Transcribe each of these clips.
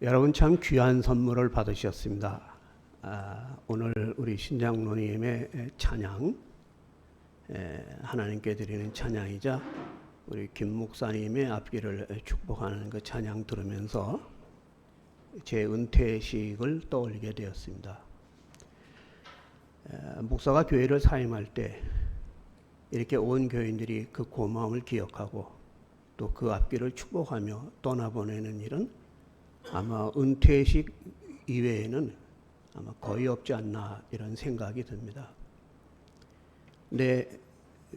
여러분 참 귀한 선물을 받으셨습니다. 오늘 우리 신장로님의 찬양, 하나님께 드리는 찬양이자 우리 김 목사님의 앞길을 축복하는 그 찬양 들으면서 제 은퇴식을 떠올리게 되었습니다. 목사가 교회를 사임할 때 이렇게 온 교인들이 그 고마움을 기억하고 또 그 앞길을 축복하며 떠나보내는 일은 아마 은퇴식 이외에는 아마 거의 없지 않나 이런 생각이 듭니다. 근데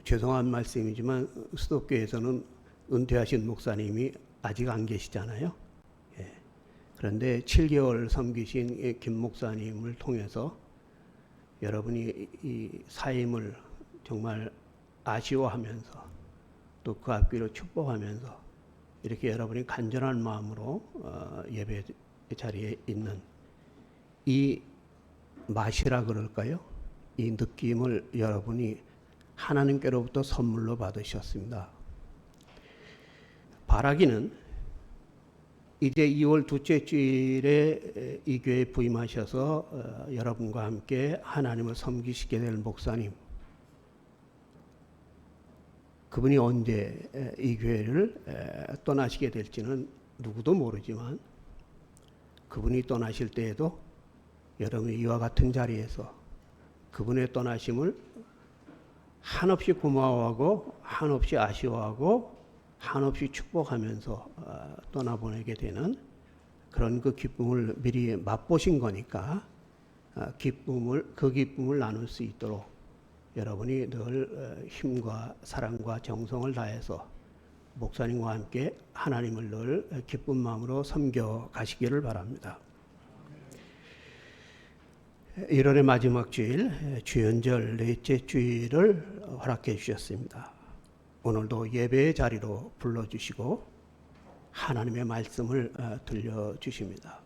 죄송한 말씀이지만 수도교에서는 은퇴하신 목사님이 아직 안 계시잖아요. 그런데 7개월 섬기신 김 목사님을 통해서 여러분이 이 사임을 정말 아쉬워하면서 또 그 앞길을 축복하면서 이렇게 여러분이 간절한 마음으로 예배 자리에 있는 이 맛이라 그럴까요? 이 느낌을 여러분이 하나님께로부터 선물로 받으셨습니다. 바라기는 이제 2월 둘째 주일에 이 교회에 부임하셔서 여러분과 함께 하나님을 섬기시게 될 목사님, 그분이 언제 이 교회를 떠나시게 될지는 누구도 모르지만 그분이 떠나실 때에도 여러분이 이와 같은 자리에서 그분의 떠나심을 한없이 고마워하고 한없이 아쉬워하고 한없이 축복하면서 떠나보내게 되는 그런 그 기쁨을 미리 맛보신 거니까 그 기쁨을 나눌 수 있도록 여러분이 늘 힘과 사랑과 정성을 다해서 목사님과 함께 하나님을 늘 기쁜 마음으로 섬겨 가시기를 바랍니다. 1월의 마지막 주일 주연절 넷째 주일을 허락해 주셨습니다. 오늘도 예배의 자리로 불러주시고 하나님의 말씀을 들려주십니다.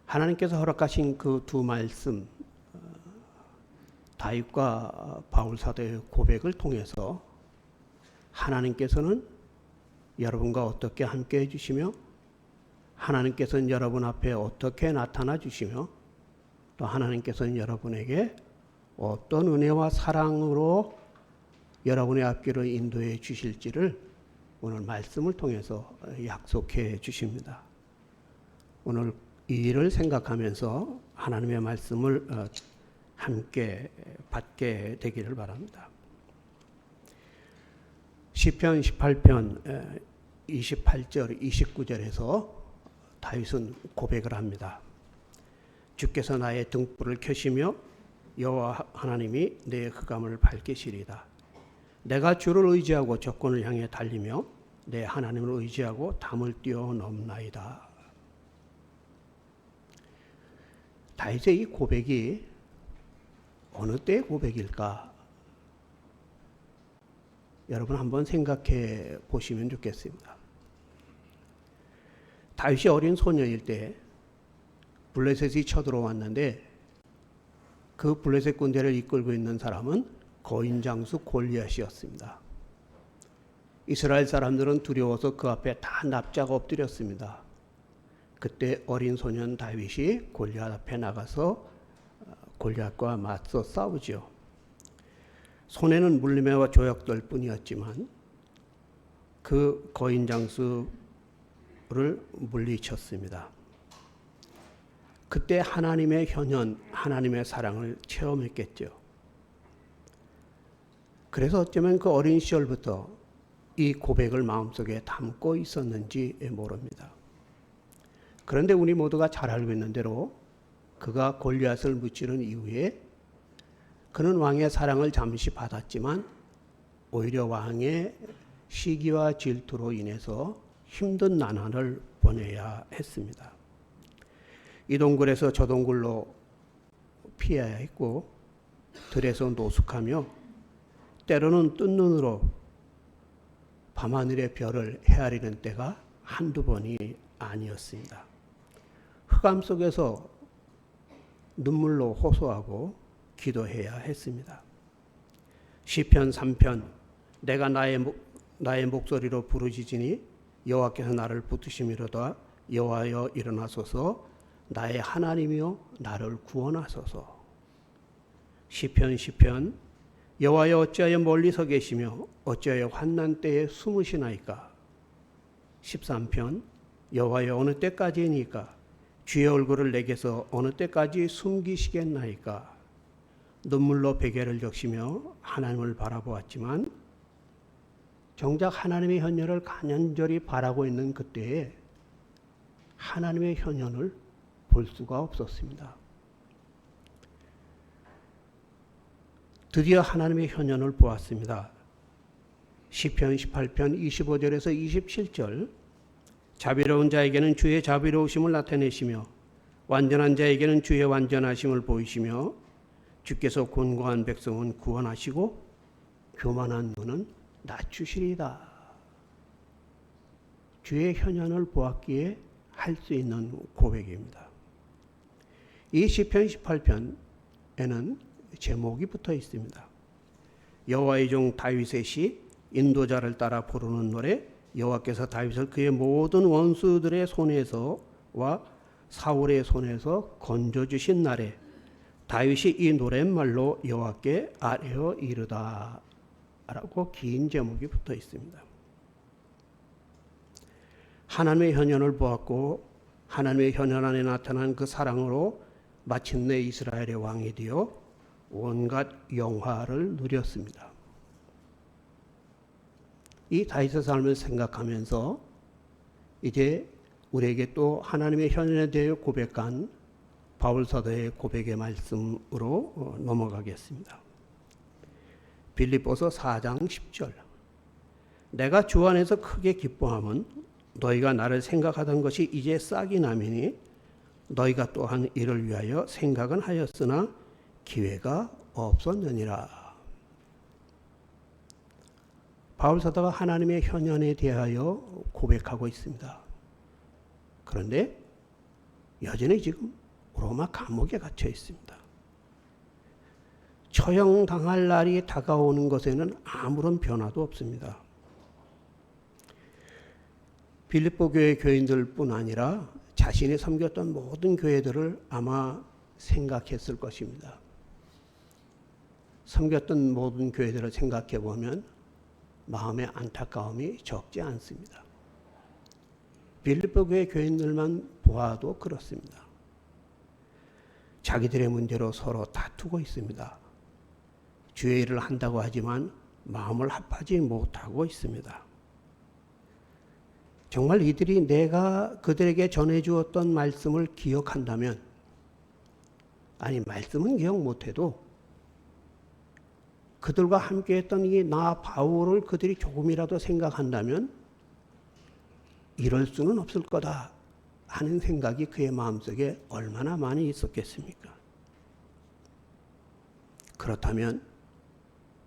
하나님께서 허락하신 그 두 말씀, 다윗과 바울 사도의 고백을 통해서 하나님께서는 여러분과 어떻게 함께 해주시며 하나님께서는 여러분 앞에 어떻게 나타나 주시며 또 하나님께서는 여러분에게 어떤 은혜와 사랑으로 여러분의 앞길을 인도해 주실지를 오늘 말씀을 통해서 약속해 주십니다. 오늘 이 일을 생각하면서 하나님의 말씀을 함께 받게 되기를 바랍니다. 시편 18편 28절 29절에서 다윗은 고백을 합니다. 주께서 나의 등불을 켜시며 여호와 하나님이 내 흑암을 밝히시리다. 내가 주를 의지하고 적군을 향해 달리며 내 하나님을 의지하고 담을 뛰어넘나이다. 다윗의 이 고백이 어느 때의 고백일까? 여러분 한번 생각해 보시면 좋겠습니다. 다윗이 어린 소녀일 때 블레셋이 쳐들어왔는데 그 블레셋 군대를 이끌고 있는 사람은 거인 장수 골리앗이었습니다. 이스라엘 사람들은 두려워서 그 앞에 다 납작 엎드렸습니다. 그때 어린 소년 다윗이 골리앗 앞에 나가서 골리앗과 맞서 싸우죠. 손에는 물리매와 조약돌 뿐이었지만 그 거인 장수를 물리쳤습니다. 그때 하나님의 현현, 하나님의 사랑을 체험했겠죠. 그래서 어쩌면 그 어린 시절부터 이 고백을 마음속에 담고 있었는지 모릅니다. 그런데 우리 모두가 잘 알고 있는 대로 그가 골리앗을 무찌른 이후에 그는 왕의 사랑을 잠시 받았지만 오히려 왕의 시기와 질투로 인해서 힘든 나날을 보내야 했습니다. 이 동굴에서 저 동굴로 피해야 했고 들에서 노숙하며 때로는 뜬 눈으로 밤하늘의 별을 헤아리는 때가 한두 번이 아니었습니다. 흑암 속에서 눈물로 호소하고 기도해야 했습니다. 시편 3편 내가 나의 목소리로 부르짖으니 여호와께서 나를 붙드심이로다 여호와여 일어나소서. 나의 하나님이여 나를 구원하소서. 시편 여호와여 어찌하여 멀리서 계시며 어찌하여 환난 때에 숨으시나이까. 13편 여호와여 어느 때까지이니까 주의 얼굴을 내게서 어느 때까지 숨기시겠나이까. 눈물로 베개를 적시며 하나님을 바라보았지만 정작 하나님의 현현을 간절히 바라고 있는 그때에 하나님의 현현을 볼 수가 없었습니다. 드디어 하나님의 현현을 보았습니다. 시편 18편 25절에서 27절 자비로운 자에게는 주의 자비로우심을 나타내시며 완전한 자에게는 주의 완전하심을 보이시며 주께서 곤고한 백성은 구원하시고 교만한 눈은 낮추시리다. 주의 현현을 보았기에 할 수 있는 고백입니다. 이 시편 18편에는 제목이 붙어 있습니다. 여호와의 종 다윗의 시 인도자를 따라 부르는 노래. 여호와께서 다윗을 그의 모든 원수들의 손에서와 사울의 손에서 건져주신 날에 다윗이 이 노랫말로 여호와께 아뢰어 이르다 라고 긴 제목이 붙어 있습니다. 하나님의 현현을 보았고 하나님의 현현 안에 나타난 그 사랑으로 마침내 이스라엘의 왕이 되어 온갖 영화를 누렸습니다. 이 다윗의 삶을 생각하면서 이제 우리에게 또 하나님의 현현에 대해 고백한 바울 사도의 고백의 말씀으로 넘어가겠습니다. 빌립보서 4장 10절 내가 주 안에서 크게 기뻐함은 너희가 나를 생각하던 것이 이제 싹이 나미니 너희가 또한 이를 위하여 생각은 하였으나 기회가 없었느니라. 바울 사도가 하나님의 현현에 대하여 고백하고 있습니다. 그런데 여전히 지금 로마 감옥에 갇혀 있습니다. 처형당할 날이 다가오는 것에는 아무런 변화도 없습니다. 빌립보 교회 교인들뿐 아니라 자신이 섬겼던 모든 교회들을 아마 생각했을 것입니다. 섬겼던 모든 교회들을 생각해 보면 마음의 안타까움이 적지 않습니다. 빌립보 교회 교인들만 보아도 그렇습니다. 자기들의 문제로 서로 다투고 있습니다. 주의 일을 한다고 하지만 마음을 합하지 못하고 있습니다. 정말 이들이 내가 그들에게 전해주었던 말씀을 기억한다면, 아니 말씀은 기억 못해도 그들과 함께했던 이 나 바울을 그들이 조금이라도 생각한다면 이럴 수는 없을 거다 하는 생각이 그의 마음속에 얼마나 많이 있었겠습니까? 그렇다면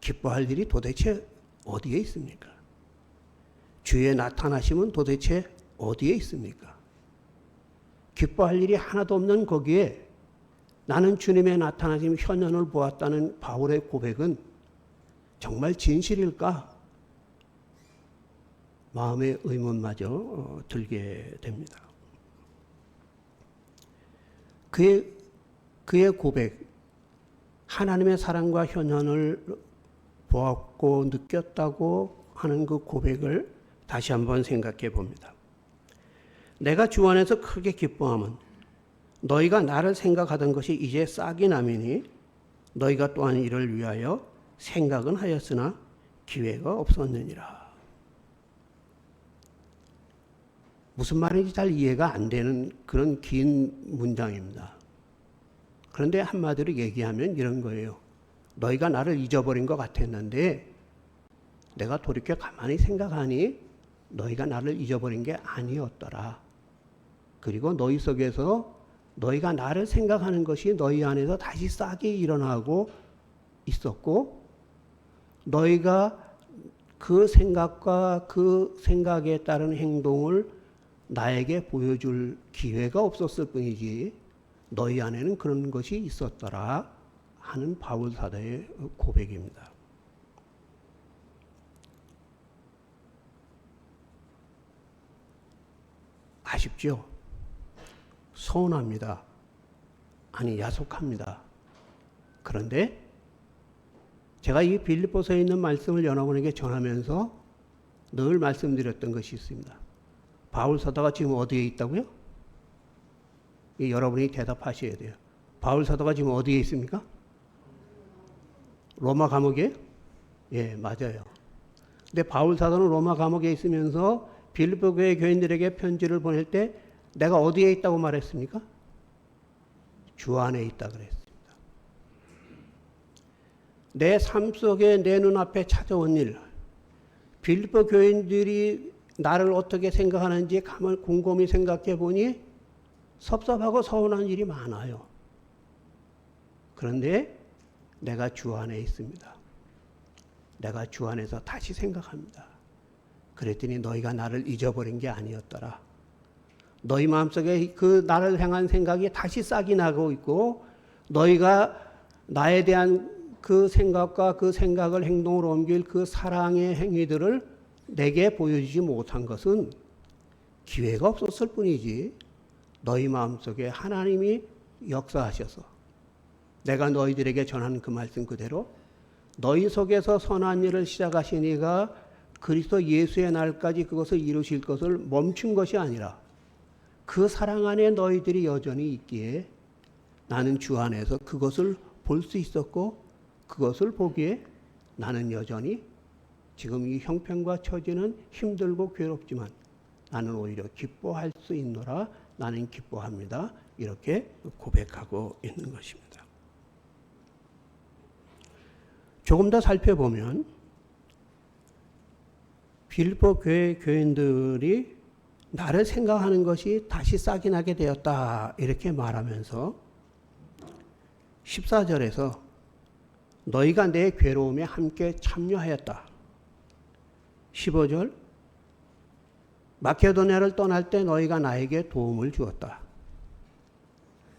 기뻐할 일이 도대체 어디에 있습니까? 주의 나타나심은 도대체 어디에 있습니까? 기뻐할 일이 하나도 없는 거기에 나는 주님의 나타나심 현현을 보았다는 바울의 고백은 정말 진실일까? 마음의 의문마저 들게 됩니다. 그의 고백, 하나님의 사랑과 현현을 보았고 느꼈다고 하는 그 고백을 다시 한번 생각해 봅니다. 내가 주 안에서 크게 기뻐함은 너희가 나를 생각하던 것이 이제 싹이 나미니 너희가 또한 이를 위하여 생각은 하였으나 기회가 없었느니라. 무슨 말인지 잘 이해가 안 되는 그런 긴 문장입니다. 그런데 한마디로 얘기하면 이런 거예요. 너희가 나를 잊어버린 것 같았는데 내가 돌이켜 가만히 생각하니 너희가 나를 잊어버린 게 아니었더라. 그리고 너희 속에서 너희가 나를 생각하는 것이 너희 안에서 다시 싹이 일어나고 있었고 너희가 그 생각과 그 생각에 따른 행동을 나에게 보여줄 기회가 없었을 뿐이지 너희 안에는 그런 것이 있었더라 하는 바울 사도의 고백입니다. 아쉽죠? 서운합니다. 아니, 야속합니다. 그런데 제가 이 빌립보서에 있는 말씀을 여러분에게 전하면서 늘 말씀드렸던 것이 있습니다. 바울 사도가 지금 어디에 있다고요? 여러분이 대답하셔야 돼요. 바울 사도가 지금 어디에 있습니까? 로마 감옥에? 예, 맞아요. 근데 바울 사도는 로마 감옥에 있으면서 빌립보 교회 교인들에게 편지를 보낼 때 내가 어디에 있다고 말했습니까? 주 안에 있다 그랬습니다. 내 삶 속에 내 눈앞에 찾아온 일, 빌립보 교인들이 나를 어떻게 생각하는지 가만 곰곰이 생각해 보니 섭섭하고 서운한 일이 많아요. 그런데 내가 주 안에 있습니다. 내가 주 안에서 다시 생각합니다. 그랬더니 너희가 나를 잊어버린 게 아니었더라. 너희 마음속에 그 나를 향한 생각이 다시 싹이 나고 있고 너희가 나에 대한 그 생각과 그 생각을 행동으로 옮길 그 사랑의 행위들을 내게 보여주지 못한 것은 기회가 없었을 뿐이지 너희 마음속에 하나님이 역사하셔서 내가 너희들에게 전하는 그 말씀 그대로 너희 속에서 선한 일을 시작하신 이가 그리스도 예수의 날까지 그것을 이루실 것을 멈춘 것이 아니라 그 사랑 안에 너희들이 여전히 있기에 나는 주 안에서 그것을 볼 수 있었고 그것을 보기에 나는 여전히 지금 이 형편과 처지는 힘들고 괴롭지만 나는 오히려 기뻐할 수 있노라. 나는 기뻐합니다. 이렇게 고백하고 있는 것입니다. 조금 더 살펴보면 빌립보 교회 교인들이 나를 생각하는 것이 다시 싹이 나게 되었다 이렇게 말하면서 14절에서 너희가 내 괴로움에 함께 참여하였다. 15절 마케도니아를 떠날 때 너희가 나에게 도움을 주었다.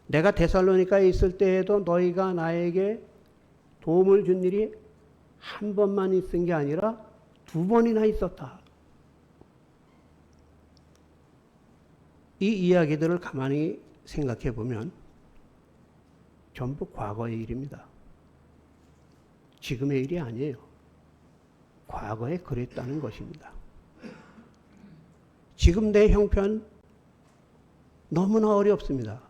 내가 데살로니가에 있을 때에도 너희가 나에게 도움을 준 일이 한 번만 있은 게 아니라 두 번이나 있었다. 이 이야기들을 가만히 생각해 보면 전부 과거의 일입니다. 지금의 일이 아니에요. 과거에 그랬다는 것입니다. 지금 내 형편 너무나 어렵습니다.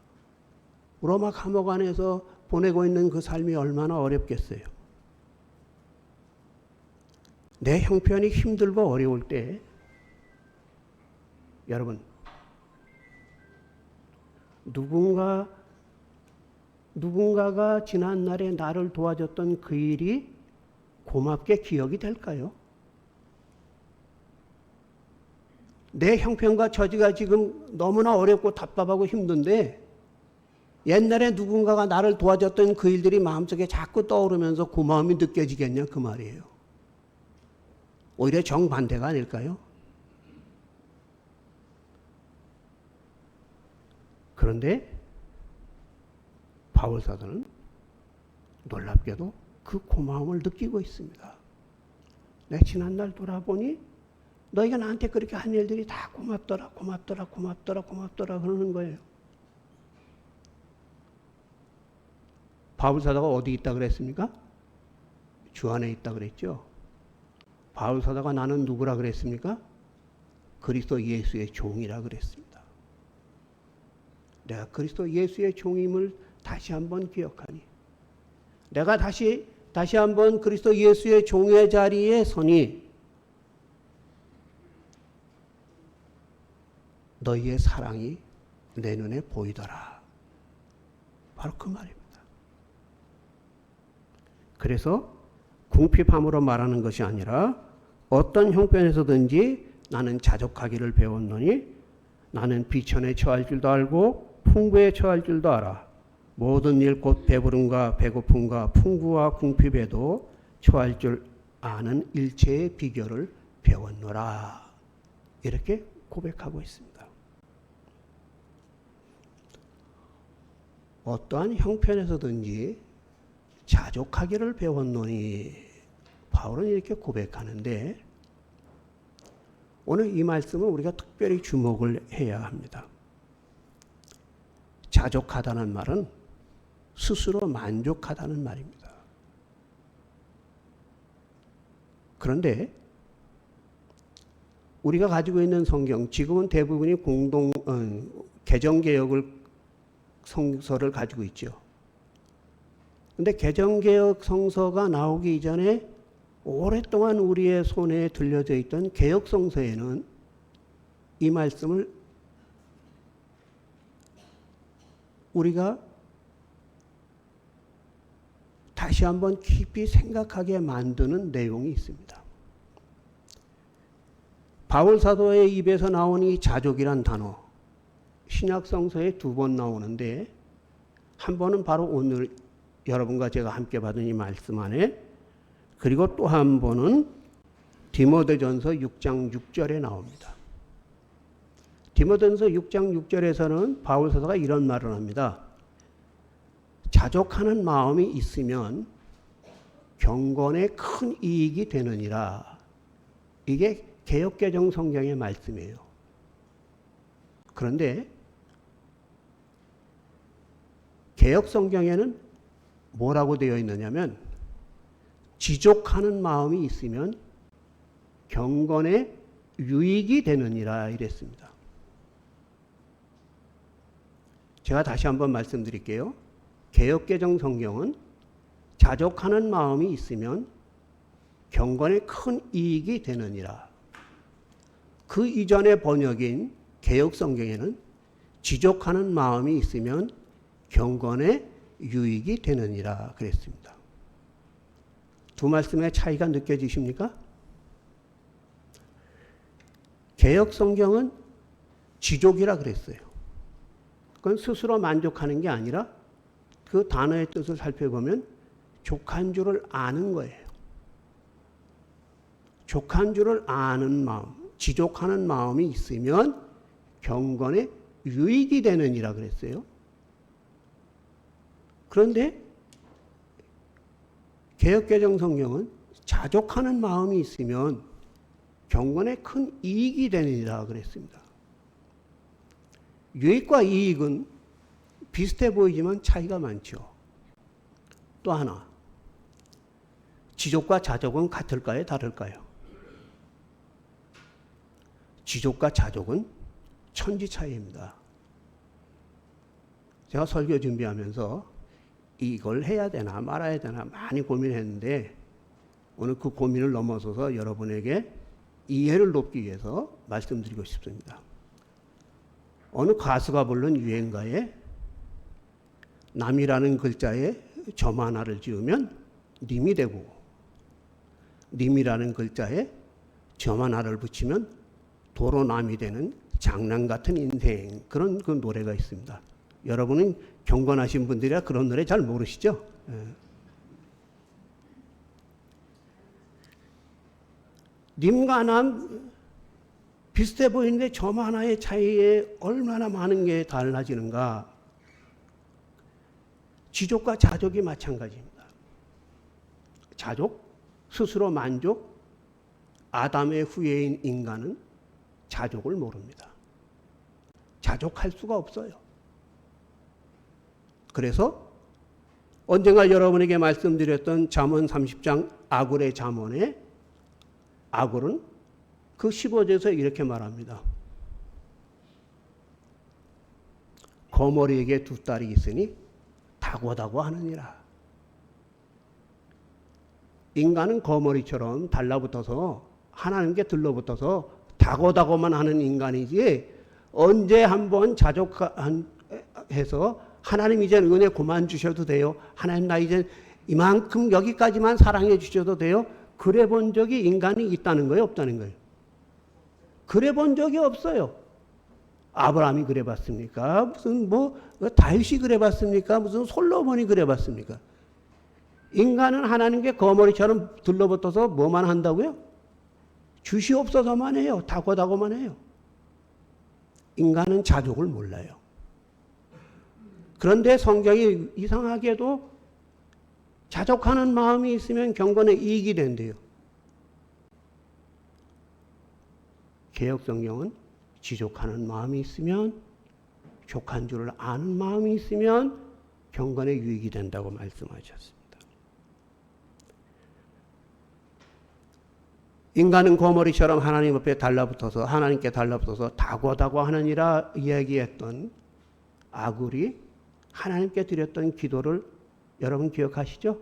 로마 감옥 안에서 보내고 있는 그 삶이 얼마나 어렵겠어요. 내 형편이 힘들고 어려울 때 여러분 누군가가 지난날에 나를 도와줬던 그 일이 고맙게 기억이 될까요? 내 형편과 처지가 지금 너무나 어렵고 답답하고 힘든데 옛날에 누군가가 나를 도와줬던 그 일들이 마음속에 자꾸 떠오르면서 고마움이 느껴지겠냐 그 말이에요. 오히려 정반대가 아닐까요? 그런데 바울 사도는 놀랍게도 그 고마움을 느끼고 있습니다. 내 지난날 돌아보니 너희가 나한테 그렇게 한 일들이 다 고맙더라 그러는 거예요. 바울 사도가 어디 있다 그랬습니까? 주 안에 있다 그랬죠. 바울 사도가 나는 누구라 그랬습니까? 그리스도 예수의 종이라 그랬습니다. 내가 그리스도 예수의 종임을 다시 한번 기억하니 내가 다시 한번 그리스도 예수의 종의 자리에 서니 너희의 사랑이 내 눈에 보이더라. 바로 그 말입니다. 그래서 궁핍함으로 말하는 것이 아니라 어떤 형편에서든지 나는 자족하기를 배웠노니 나는 비천에 처할 줄도 알고 풍부에 처할 줄도 알아. 모든 일 곧 배부름과 배고픔과 풍부와 궁핍에도 처할 줄 아는 일체의 비결을 배웠노라. 이렇게 고백하고 있습니다. 어떠한 형편에서든지 자족하기를 배웠노니 바울은 이렇게 고백하는데 오늘 이 말씀은 우리가 특별히 주목을 해야 합니다. 자족하다는 말은 스스로 만족하다는 말입니다. 그런데 우리가 가지고 있는 성경, 지금은 대부분이 개정개혁을 성서를 가지고 있죠. 그런데 개정개혁 성서가 나오기 이전에 오랫동안 우리의 손에 들려져 있던 개혁 성서에는 이 말씀을 우리가 다시 한번 깊이 생각하게 만드는 내용이 있습니다. 바울 사도의 입에서 나온 이 자족이란 단어, 신약 성서에 2번 나오는데 한 번은 바로 오늘 여러분과 제가 함께 받은 이 말씀 안에, 그리고 또 한 번은 디모데전서 6장 6절에 나옵니다. 디모데전서 6장 6절에서는 바울 사도가 이런 말을 합니다. 자족하는 마음이 있으면 경건에 큰 이익이 되느니라. 이게 개역개정 성경의 말씀이에요. 그런데 개역 성경에는 뭐라고 되어 있느냐면 지족하는 마음이 있으면 경건에 유익이 되느니라 이랬습니다. 제가 다시 한번 말씀드릴게요. 개역개정 성경은 자족하는 마음이 있으면 경건에 큰 이익이 되느니라. 그 이전의 번역인 개역 성경에는 지족하는 마음이 있으면 경건에 유익이 되느니라 그랬습니다. 두 말씀의 차이가 느껴지십니까? 개역 성경은 지족이라 그랬어요. 그건 스스로 만족하는 게 아니라 그 단어의 뜻을 살펴보면 족한 줄을 아는 거예요. 족한 줄을 아는 마음, 지족하는 마음이 있으면 경건에 유익이 되느니라 그랬어요. 그런데 개역개정 성경은 자족하는 마음이 있으면 경건에 큰 이익이 되느니라 그랬습니다. 유익과 이익은 비슷해 보이지만 차이가 많죠. 또 하나, 지족과 자족은 같을까요? 다를까요? 지족과 자족은 천지 차이입니다. 제가 설교 준비하면서 이걸 해야 되나 말아야 되나 많이 고민했는데 오늘 그 고민을 넘어서서 여러분에게 이해를 돕기 위해서 말씀드리고 싶습니다. 어느 가수가 부른 유행가에 남이라는 글자에 점 하나를 지으면 님이 되고 님이라는 글자에 점 하나를 붙이면 도로남이 되는 장난 같은 인생, 그런 그 노래가 있습니다. 여러분은 경건하신 분들이라 그런 노래 잘 모르시죠? 님과 남 비슷해 보이는데 점 하나의 차이에 얼마나 많은 게 달라지는가. 지족과 자족이 마찬가지입니다. 자족, 스스로 만족, 아담의 후예인 인간은 자족을 모릅니다. 자족할 수가 없어요. 그래서 언젠가 여러분에게 말씀드렸던 잠언 30장 아굴의 잠언에 아굴은 그 15절에서 이렇게 말합니다. 거머리에게 두 딸이 있으니 다고다고 하느니라. 인간은 거머리처럼 달라붙어서 하나님께 들러붙어서 다고다고만 하는 인간이지 언제 한번 자족해서 하나님 이제 은혜 그만 주셔도 돼요. 하나님 나 이제 이만큼 여기까지만 사랑해 주셔도 돼요. 그래 본 적이 인간이 있다는 거예요? 없다는 거예요? 그래 본 적이 없어요. 아브라함이 그래 봤습니까? 무슨 다윗이 그래 봤습니까? 무슨 솔로몬이 그래 봤습니까? 인간은 하나님께 거머리처럼 들러붙어서 뭐만 한다고요? 주시옵소서만 해요. 다고다고만 해요. 인간은 자족을 몰라요. 그런데 성경이 이상하게도 자족하는 마음이 있으면 경건에 이익이 된대요. 개역 성경은 지족하는 마음이 있으면 족한 줄을 아는 마음이 있으면 경건에 유익이 된다고 말씀하셨습니다. 인간은 거머리처럼 하나님 앞에 달라붙어서 하나님께 달라붙어서 다고다고 하느니라 이야기했던 아굴이 하나님께 드렸던 기도를 여러분 기억하시죠?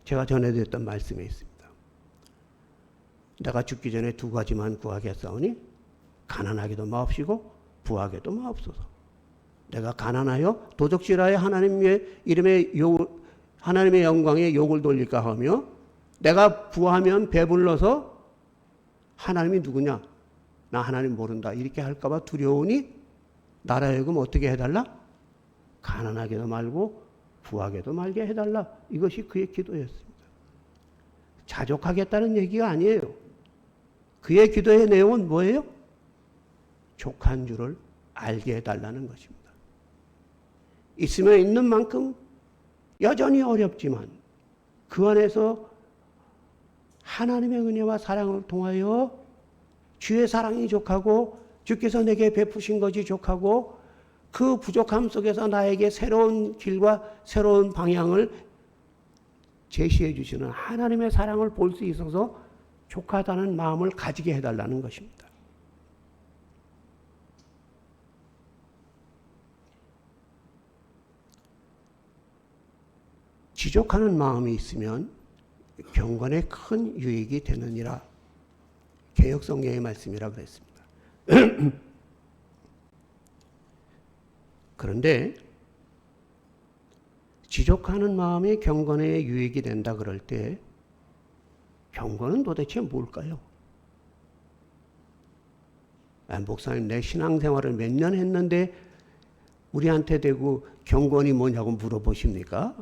제가 전해드렸던 말씀에 있습니다. 내가 죽기 전에 두 가지만 구하겠사오니 가난하기도 마옵시고 부하게도 마옵소서. 내가 가난하여 도적질하여 하나님의 이름에 하나님의 영광에 욕을 돌릴까 하며 내가 부하면 배불러서 하나님이 누구냐? 나 하나님 모른다. 이렇게 할까봐 두려우니 나라 하여금 어떻게 해달라? 가난하게도 말고 부하게도 말게 해달라. 이것이 그의 기도였습니다. 자족하겠다는 얘기가 아니에요. 그의 기도의 내용은 뭐예요? 족한 줄을 알게 해달라는 것입니다. 있으면 있는 만큼 여전히 어렵지만 그 안에서 하나님의 은혜와 사랑을 통하여 주의 사랑이 족하고 주께서 내게 베푸신 것이 족하고 그 부족함 속에서 나에게 새로운 길과 새로운 방향을 제시해 주시는 하나님의 사랑을 볼 수 있어서 족하다는 마음을 가지게 해달라는 것입니다. 지족하는 마음이 있으면 경건에 큰 유익이 되느니라. 개역성경의 말씀이라 그랬습니다. 그런데 지족하는 마음이 경건에 유익이 된다 그럴 때 경건은 도대체 뭘까요? 목사님 내 신앙생활을 몇 년 했는데 우리한테 대고 경건이 뭐냐고 물어보십니까?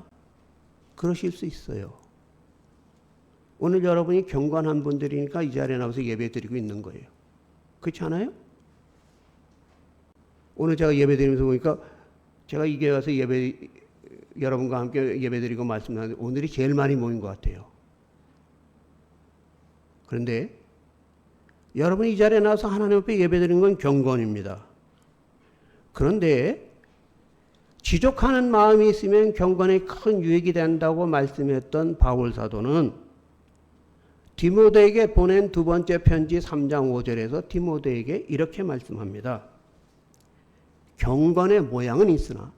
그러실 수 있어요. 오늘 여러분이 경건한 분들이니까 이 자리에 나와서 예배 드리고 있는 거예요. 그렇지 않아요? 오늘 제가 예배 드리면서 보니까 제가 이 교회 와서 여러분과 함께 예배 드리고 말씀하는데 오늘이 제일 많이 모인 것 같아요. 그런데 여러분이 이 자리에 나와서 하나님 앞에 예배 드리는 건 경건입니다. 그런데 지족하는 마음이 있으면 경건에 큰 유익이 된다고 말씀했던 바울 사도는 디모데에게 보낸 두 번째 편지 3장 5절에서 디모데에게 이렇게 말씀합니다. 경건의 모양은 있으나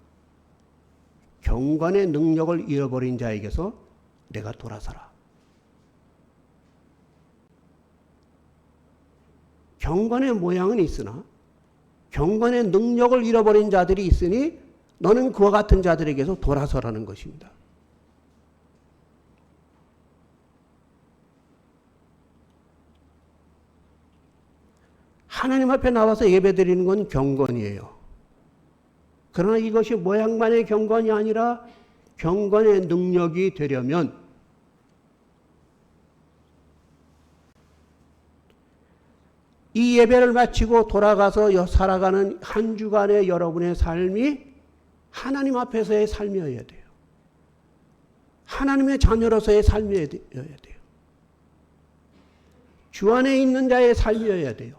경건의 능력을 잃어버린 자에게서 내가 돌아서라. 경건의 모양은 있으나 경건의 능력을 잃어버린 자들이 있으니 너는 그와 같은 자들에게서 돌아서라는 것입니다. 하나님 앞에 나와서 예배드리는 건 경건이에요. 그러나 이것이 모양만의 경건이 아니라 경건의 능력이 되려면 이 예배를 마치고 돌아가서 살아가는 한 주간의 여러분의 삶이 하나님 앞에서의 삶이어야 돼요. 하나님의 자녀로서의 삶이어야 돼요. 주 안에 있는 자의 삶이어야 돼요.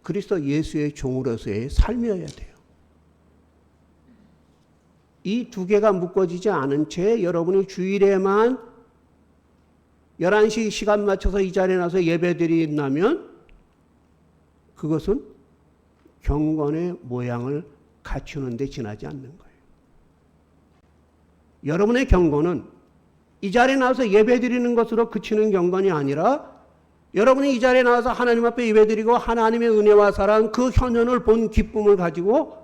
그리스도 예수의 종으로서의 삶이어야 돼요. 이 두 개가 묶어지지 않은 채 여러분이 주일에만 11시 시간 맞춰서 이 자리에 나서 예배드린다면 그것은 경건의 모양을 갖추는 데 지나지 않는 거예요. 여러분의 경건은 이 자리에 나와서 예배드리는 것으로 그치는 경건이 아니라 여러분이 이 자리에 나와서 하나님 앞에 예배드리고 하나님의 은혜와 사랑 그 현현을 본 기쁨을 가지고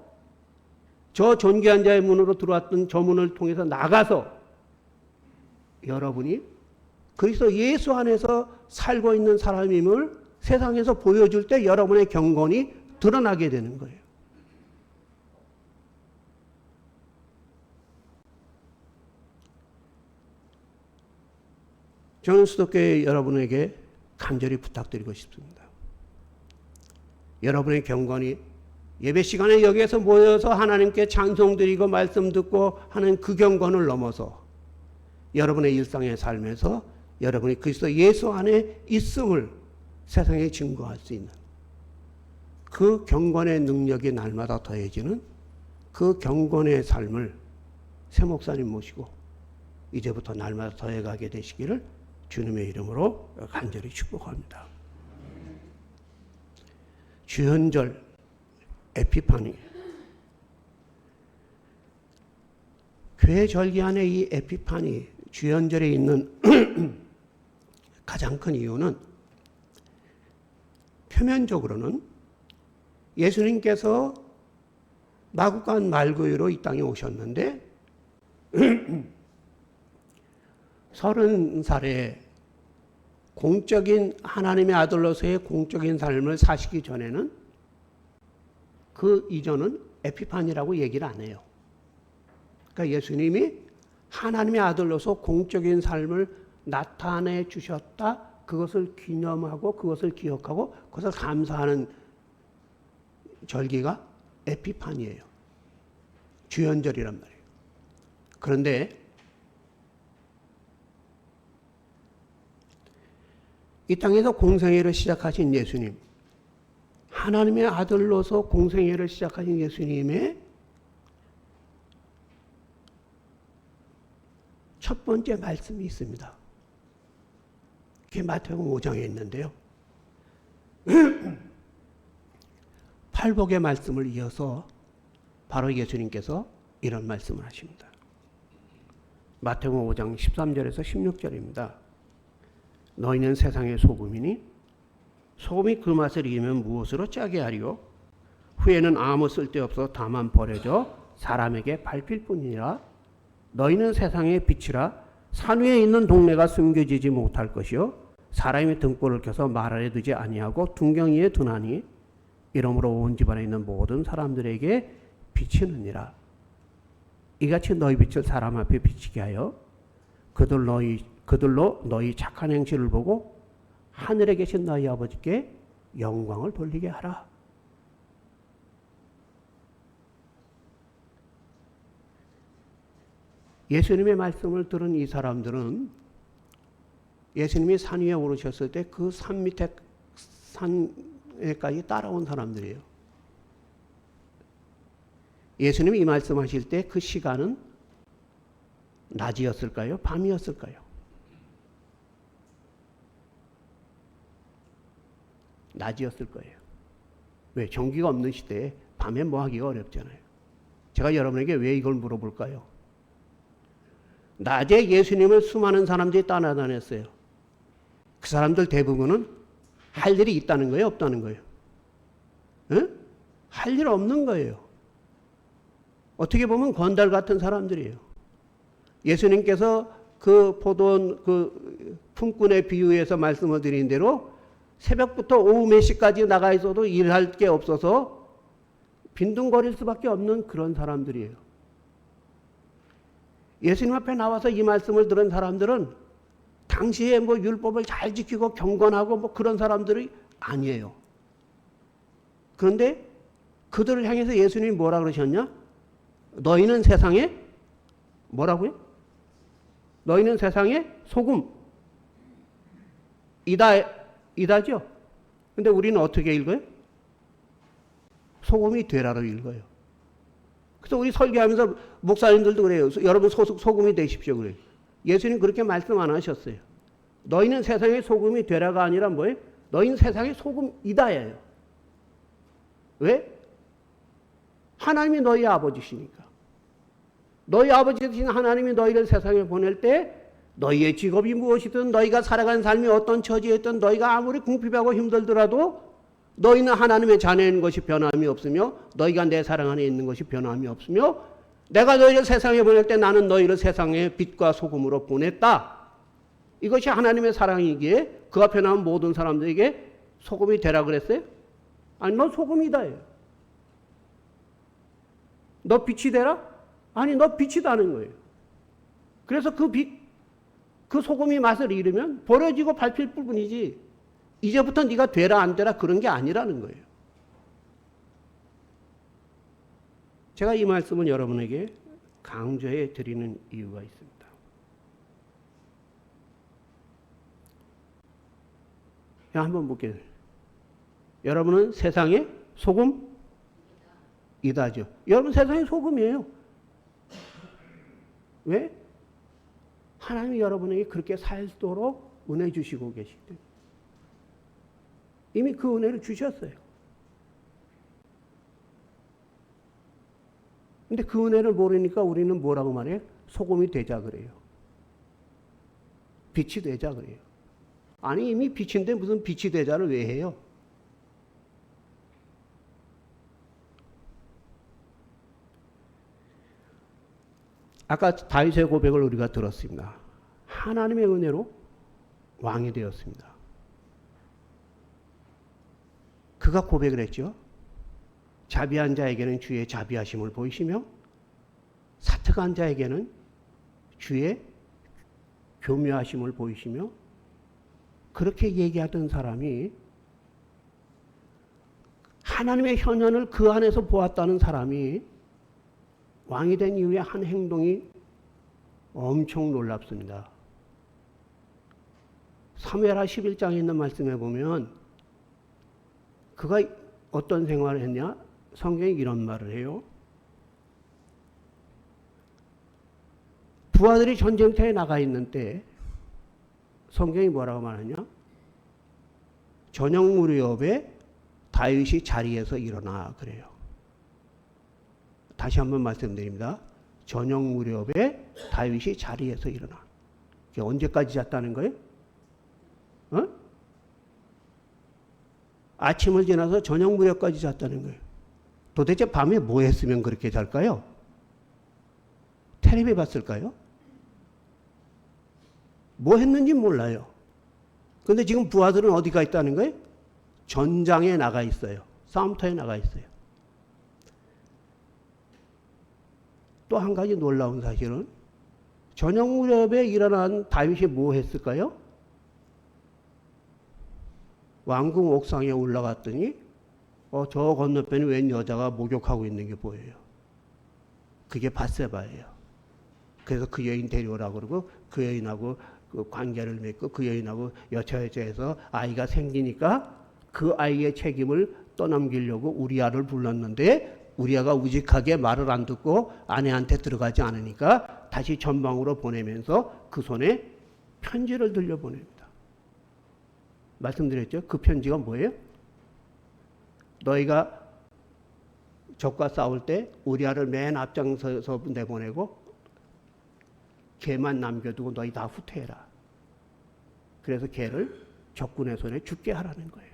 저 존귀한 자의 문으로 들어왔던 저 문을 통해서 나가서 여러분이 그리스도 예수 안에서 살고 있는 사람임을 세상에서 보여줄 때 여러분의 경건이 드러나게 되는 거예요. 저는 수도교회 여러분에게 간절히 부탁드리고 싶습니다. 여러분의 경건이 예배 시간에 여기에서 모여서 하나님께 찬송드리고 말씀 듣고 하는 그 경건을 넘어서 여러분의 일상의 삶에서 여러분이 그리스도 예수 안에 있음을 세상에 증거할 수 있는 그 경건의 능력이 날마다 더해지는 그 경건의 삶을 새 목사님 모시고 이제부터 날마다 더해가게 되시기를 주님의 이름으로 간절히 축복합니다. 주현절 에피파니, 교회 절기 안에 이 에피파니 주현절에 있는 가장 큰 이유는 표면적으로는 예수님께서 마구간 말구유로 이 땅에 오셨는데 30살에 공적인 하나님의 아들로서의 공적인 삶을 사시기 전에는 그 이전은 에피파니라고 얘기를 안 해요. 그러니까 예수님이 하나님의 아들로서 공적인 삶을 나타내 주셨다. 그것을 기념하고 그것을 기억하고 그것을 감사하는 절기가 에피파니예요. 주연절이란 말이에요. 그런데 이 땅에서 공생애를 시작하신 예수님, 하나님의 아들로서 공생애를 시작하신 예수님의 첫 번째 말씀이 있습니다. 그게 마태복음 5장에 있는데요. 팔복의 말씀을 이어서 바로 예수님께서 이런 말씀을 하십니다. 마태복음 5장 13절에서 16절입니다. 너희는 세상의 소금이니 소금이 그 맛을 이기면 무엇으로 짜게 하리요? 후에는 아무 쓸데없어 다만 버려져 사람에게 밟힐 뿐이니라. 너희는 세상의 빛이라. 산 위에 있는 동네가 숨겨지지 못할 것이요 사람이 등불을 켜서 말 아래 두지 아니하고 등경 위에 두나니 이러므로 온 집안에 있는 모든 사람들에게 비치느니라. 이같이 너희 빛을 사람 앞에 비치게 하여 그들로 너희 착한 행실을 보고 하늘에 계신 너희 아버지께 영광을 돌리게 하라. 예수님의 말씀을 들은 이 사람들은 예수님이 산 위에 오르셨을 때 그 산 밑에 산에까지 따라온 사람들이에요. 예수님이 이 말씀하실 때 그 시간은 낮이었을까요? 밤이었을까요? 낮이었을 거예요. 왜? 전기가 없는 시대에 밤에 뭐 하기가 어렵잖아요. 제가 여러분에게 왜 이걸 물어볼까요? 낮에 예수님을 수많은 사람들이 따라다녔어요. 그 사람들 대부분은 할 일이 있다는 거예요? 없다는 거예요? 응? 할 일 없는 거예요. 어떻게 보면 건달 같은 사람들이에요. 예수님께서 그 포도원 그 품꾼의 비유에서 말씀을 드린 대로 새벽부터 오후 몇 시까지 나가 있어도 일할 게 없어서 빈둥거릴 수밖에 없는 그런 사람들이에요. 예수님 앞에 나와서 이 말씀을 들은 사람들은 당시에 뭐 율법을 잘 지키고 경건하고 뭐 그런 사람들이 아니에요. 그런데 그들을 향해서 예수님이 뭐라 그러셨냐? 너희는 세상에 뭐라고요? 너희는 세상에 소금 이다죠. 근데 우리는 어떻게 읽어요? 소금이 되라로 읽어요. 그래서 우리 설교하면서 목사님들도 그래요. 여러분 소금이 되십시오 그래요. 예수님 그렇게 말씀 안 하셨어요. 너희는 세상의 소금이 되라가 아니라 뭐예요? 너희는 세상의 소금이다예요. 왜? 하나님이 너희 아버지시니까. 너희 아버지 되신 하나님이 너희를 세상에 보낼 때 너희의 직업이 무엇이든 너희가 살아가는 삶이 어떤 처지에 있든 너희가 아무리 궁핍하고 힘들더라도 너희는 하나님의 자녀인 것이 변함이 없으며 너희가 내 사랑 안에 있는 것이 변함이 없으며 내가 너희를 세상에 보낼 때 나는 너희를 세상의 빛과 소금으로 보냈다. 이것이 하나님의 사랑이기에 그 앞에 나온 모든 사람들에게 소금이 되라 그랬어요? 아니 너 소금이다예요. 너 빛이 되라? 아니 너 빛이다는 거예요. 그래서 그 빛, 그 소금이 맛을 잃으면 버려지고 밟힐 뿐이지 이제부터 네가 되라 안 되라 그런 게 아니라는 거예요. 제가 이 말씀을 여러분에게 강조해 드리는 이유가 있습니다. 한번 볼게요. 여러분은 세상의 소금이다죠. 여러분 세상에 소금이에요. 왜? 하나님이 여러분에게 그렇게 살도록 은혜 주시고 계시기 때문에. 이미 그 은혜를 주셨어요. 근데 그 은혜를 모르니까 우리는 뭐라고 말해요? 소금이 되자 그래요. 빛이 되자 그래요. 아니 이미 빛인데 무슨 빛이 되자를 왜 해요? 아까 다윗의 고백을 우리가 들었습니다. 하나님의 은혜로 왕이 되었습니다. 그가 고백을 했죠. 자비한 자에게는 주의 자비하심을 보이시며 사특한 자에게는 주의 교묘하심을 보이시며, 그렇게 얘기하던 사람이 하나님의 현현을 그 안에서 보았다는 사람이 왕이 된 이후에 한 행동이 엄청 놀랍습니다. 사무엘하 11장에 있는 말씀에 보면 그가 어떤 생활을 했냐? 성경이 이런 말을 해요. 부하들이 전쟁터에 나가 있는 때 성경이 뭐라고 말하냐? 저녁 무렵에 다윗이 자리에서 일어나 그래요. 다시 한번 말씀드립니다. 저녁 무렵에 다윗이 자리에서 일어나. 언제까지 잤다는 거예요? 아침을 지나서 저녁 무렵까지 잤다는 거예요. 도대체 밤에 뭐 했으면 그렇게 잘까요? 텔레비 봤을까요? 뭐 했는지 몰라요. 근데 지금 부하들은 어디가 있다는 거예요? 전장에 나가 있어요. 싸움터에 나가 있어요. 또 한 가지 놀라운 사실은 저녁 무렵에 일어난 다윗이 뭐 했을까요? 왕궁 옥상에 올라갔더니 저 건너편에 웬 여자가 목욕하고 있는 게 보여요. 그게 밧세바예요. 그래서 그 여인 데려오라고 그러고 그 여인하고 그 관계를 맺고 그 여인하고 여차여차해서 아이가 생기니까 그 아이의 책임을 떠넘기려고 우리아를 불렀는데 우리아가 우직하게 말을 안 듣고 아내한테 들어가지 않으니까 다시 전방으로 보내면서 그 손에 편지를 들려보냅니다. 말씀드렸죠? 그 편지가 뭐예요? 너희가 적과 싸울 때 우리아를 맨 앞장서서 내보내고 걔만 남겨두고 너희 다 후퇴해라. 그래서 걔를 적군의 손에 죽게 하라는 거예요.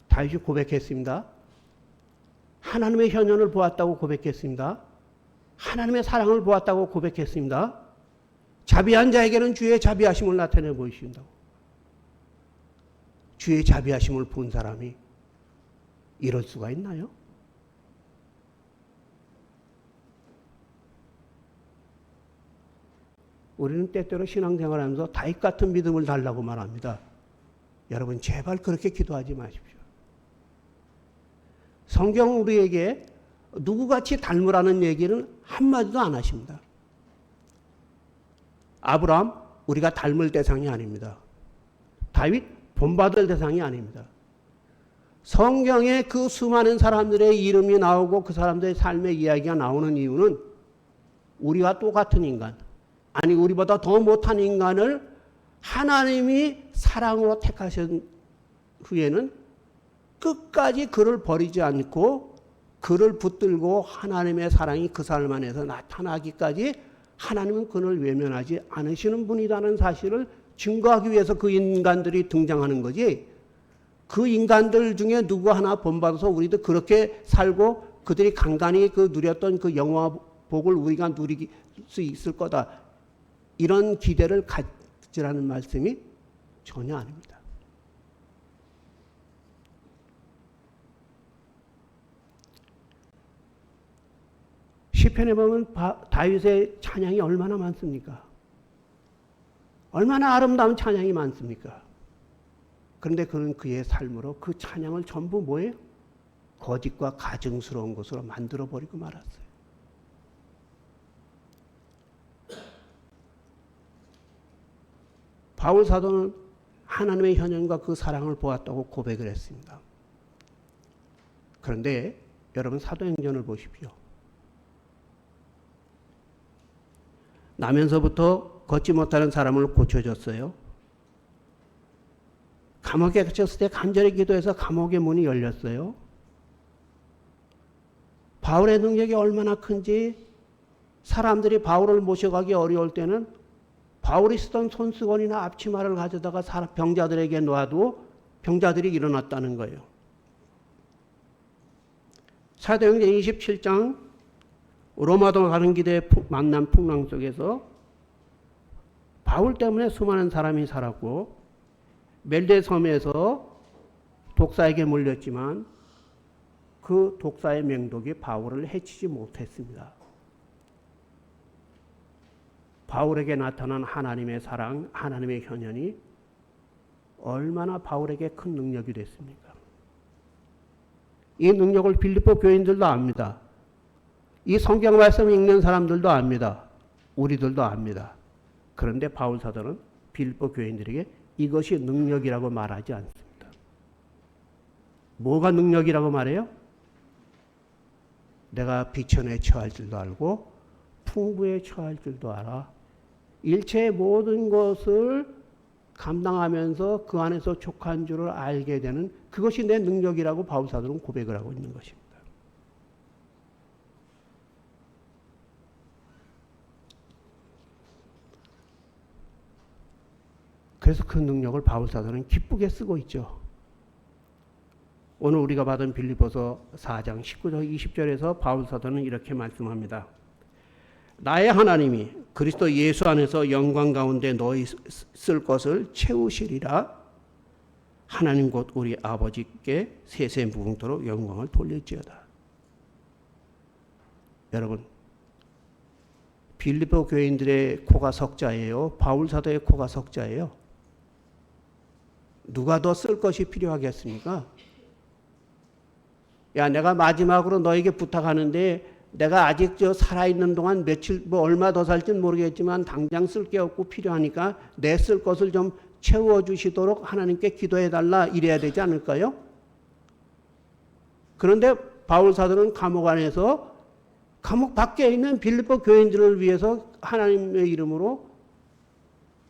다윗이 고백했습니다. 하나님의 현현을 보았다고 고백했습니다. 하나님의 사랑을 보았다고 고백했습니다. 자비한 자에게는 주의 자비하심을 나타내 보이신다고. 주의 자비하심을 본 사람이 이럴 수가 있나요? 우리는 때때로 신앙생활하면서 다윗 같은 믿음을 달라고 말합니다. 여러분 제발 그렇게 기도하지 마십시오. 성경 우리에게 누구같이 닮으라는 얘기는 한마디도 안 하십니다. 아브라함 우리가 닮을 대상이 아닙니다. 다윗 본받을 대상이 아닙니다. 성경에 그 수많은 사람들의 이름이 나오고 그 사람들의 삶의 이야기가 나오는 이유는 우리와 똑같은 인간, 아니 우리보다 더 못한 인간을 하나님이 사랑으로 택하신 후에는 끝까지 그를 버리지 않고 그를 붙들고 하나님의 사랑이 그 사람 안에서 나타나기까지 하나님은 그를 외면하지 않으시는 분이라는 사실을 증거하기 위해서 그 인간들이 등장하는 거지, 그 인간들 중에 누구 하나 본받아서 우리도 그렇게 살고 그들이 간간히 그 누렸던 그 영화 복을 우리가 누릴 수 있을 거다, 이런 기대를 가지라는 말씀이 전혀 아닙니다. 시편에 보면 다윗의 찬양이 얼마나 많습니까? 얼마나 아름다운 찬양이 많습니까? 그런데 그는 그의 삶으로 그 찬양을 전부 뭐예요? 거짓과 가증스러운 것으로 만들어버리고 말았어요. 바울 사도는 하나님의 현현과 그 사랑을 보았다고 고백을 했습니다. 그런데 여러분 사도행전을 보십시오. 나면서부터 걷지 못하는 사람을 고쳐줬어요. 감옥에 갇혔을 때 간절히 기도해서 감옥의 문이 열렸어요. 바울의 능력이 얼마나 큰지 사람들이 바울을 모셔가기 어려울 때는 바울이 쓰던 손수건이나 앞치마를 가져다가 병자들에게 놔도 병자들이 일어났다는 거예요. 사도행전 27장 로마도 가는 길에 만난 풍랑 속에서 바울 때문에 수많은 사람이 살았고 멜데 섬에서 독사에게 물렸지만 그 독사의 맹독이 바울을 해치지 못했습니다. 바울에게 나타난 하나님의 사랑, 하나님의 현현이 얼마나 바울에게 큰 능력이 됐습니까? 이 능력을 빌립보 교인들도 압니다. 이 성경 말씀을 읽는 사람들도 압니다. 우리들도 압니다. 그런데 바울 사도는 빌립보 교인들에게 이것이 능력이라고 말하지 않습니다. 뭐가 능력이라고 말해요? 내가 비천에 처할 줄도 알고 풍부에 처할 줄도 알아. 일체의 모든 것을 감당하면서 그 안에서 족한 줄을 알게 되는 그것이 내 능력이라고 바울 사도는 고백을 하고 있는 것입니다. 그래서 그 능력을 바울 사도는 기쁘게 쓰고 있죠. 오늘 우리가 받은 빌립보서 4장 19절 20절에서 바울 사도는 이렇게 말씀합니다. 나의 하나님이 그리스도 예수 안에서 영광 가운데 너희 쓸 것을 채우시리라. 하나님 곧 우리 아버지께 세세 무궁토록 영광을 돌릴지어다. 여러분, 빌립보 교인들의 코가 석자예요? 바울 사도의 코가 석자예요? 누가 더 쓸 것이 필요하겠습니까? 야, 내가 마지막으로 너에게 부탁하는데 내가 아직 살아있는 동안 며칠, 얼마 더 살지는 모르겠지만 당장 쓸 게 없고 필요하니까 내 쓸 것을 좀 채워주시도록 하나님께 기도해달라 이래야 되지 않을까요? 그런데 바울 사도는 감옥 안에서 감옥 밖에 있는 빌립보 교인들을 위해서 하나님의 이름으로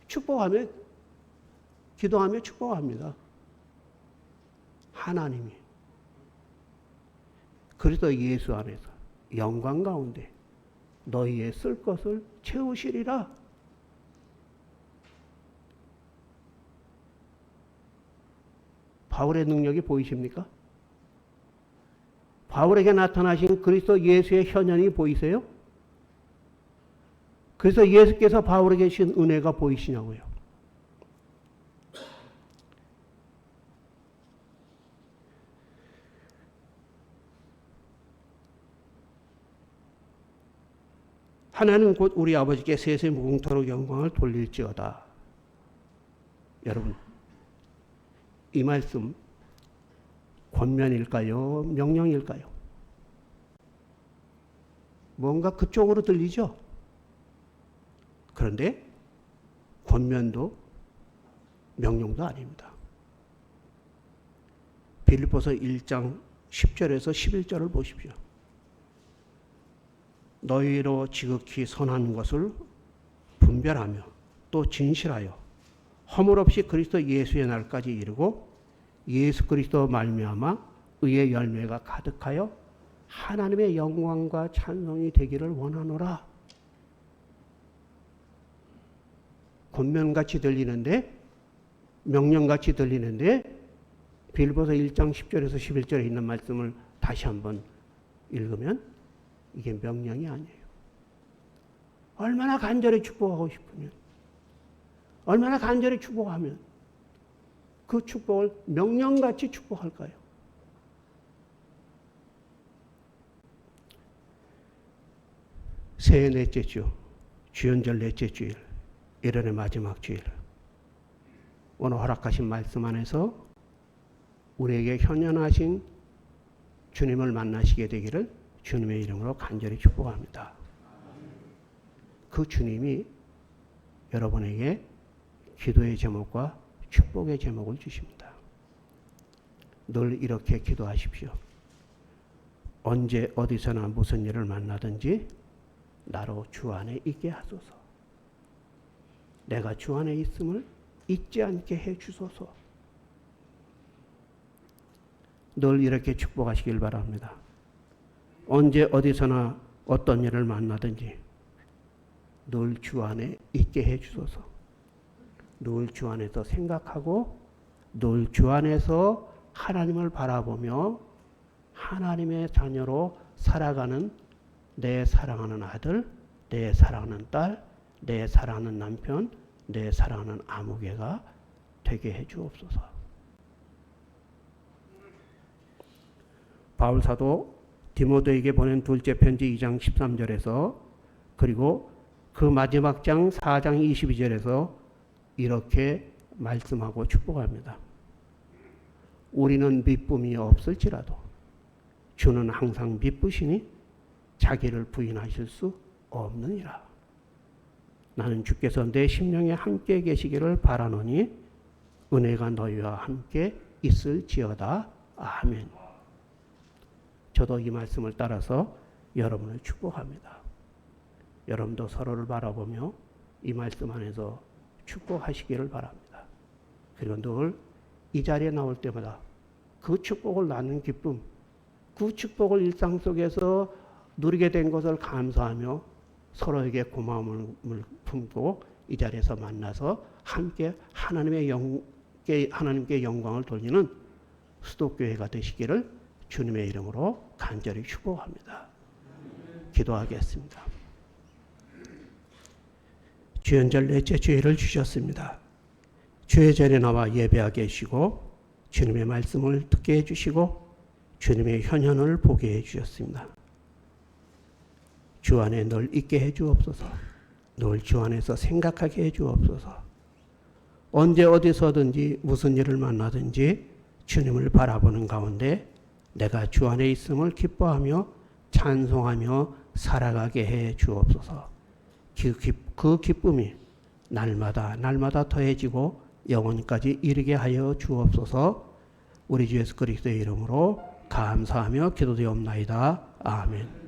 축복하며 기도하며 축복합니다. 하나님이 그리스도 예수 안에서 영광 가운데 너희의 쓸 것을 채우시리라. 바울의 능력이 보이십니까? 바울에게 나타나신 그리스도 예수의 현현이 보이세요? 그래서 예수께서 바울에게 주신 은혜가 보이시냐고요. 하나는 곧 우리 아버지께 세세 무궁토록 영광을 돌릴지어다. 여러분, 이 말씀 권면일까요? 명령일까요? 뭔가 그쪽으로 들리죠? 그런데 권면도 명령도 아닙니다. 빌립보서 1장 10절에서 11절을 보십시오. 너희로 지극히 선한 것을 분별하며 또 진실하여 허물 없이 그리스도 예수의 날까지 이르고 예수 그리스도 말미암아 의의 열매가 가득하여 하나님의 영광과 찬송이 되기를 원하노라. 권면같이 들리는데 명령같이 들리는데 빌립보서 1장 10절에서 11절에 있는 말씀을 다시 한번 읽으면 이게 명령이 아니에요. 얼마나 간절히 축복하고 싶으면, 얼마나 간절히 축복하면 그 축복을 명령같이 축복할까요? 새해 넷째 주, 주연절 넷째 주일, 1월의 마지막 주일, 오늘 허락하신 말씀 안에서 우리에게 현현하신 주님을 만나시게 되기를 주님의 이름으로 간절히 축복합니다. 그 주님이 여러분에게 기도의 제목과 축복의 제목을 주십니다. 늘 이렇게 기도하십시오. 언제 어디서나 무슨 일을 만나든지 나로 주 안에 있게 하소서. 내가 주 안에 있음을 잊지 않게 해 주소서. 늘 이렇게 축복하시길 바랍니다. 언제 어디서나 어떤 일을 만나든지 늘 주 안에 있게 해 주소서. 늘 주 안에서 생각하고 늘 주 안에서 하나님을 바라보며 하나님의 자녀로 살아가는 내 사랑하는 아들, 내 사랑하는 딸, 내 사랑하는 남편, 내 사랑하는 아무개가 되게 해 주옵소서. 바울 사도 디모데에게 보낸 둘째 편지 2장 13절에서 그리고 그 마지막 장 4장 22절에서 이렇게 말씀하고 축복합니다. 우리는 미쁨이 없을지라도 주는 항상 미쁘시니 자기를 부인하실 수 없느니라. 나는 주께서 내 심령에 함께 계시기를 바라노니 은혜가 너희와 함께 있을지어다. 아멘. 저도 이 말씀을 따라서 여러분을 축복합니다. 여러분도 서로를 바라보며 이 말씀 안에서 축복하시기를 바랍니다. 그리고 늘 이 자리에 나올 때마다 그 축복을 나누는 기쁨, 그 축복을 일상 속에서 누리게 된 것을 감사하며 서로에게 고마움을 품고 이 자리에서 만나서 함께 하나님께 영광을 돌리는 수도교회가 되시기를 주님의 이름으로 간절히 축복합니다. 기도하겠습니다. 주연절 넷째 주일을 주셨습니다. 주의 전에 나와 예배하게 해주시고 주님의 말씀을 듣게 해주시고 주님의 현현을 보게 해주셨습니다. 주 안에 늘 있게 해주옵소서. 늘 주 안에서 생각하게 해주옵소서. 언제 어디서든지 무슨 일을 만나든지 주님을 바라보는 가운데 내가 주 안에 있음을 기뻐하며 찬송하며 살아가게 해 주옵소서. 그 기쁨이 날마다 더해지고 영원까지 이르게 하여 주옵소서. 우리 주 예수 그리스도의 이름으로 감사하며 기도되옵나이다. 아멘.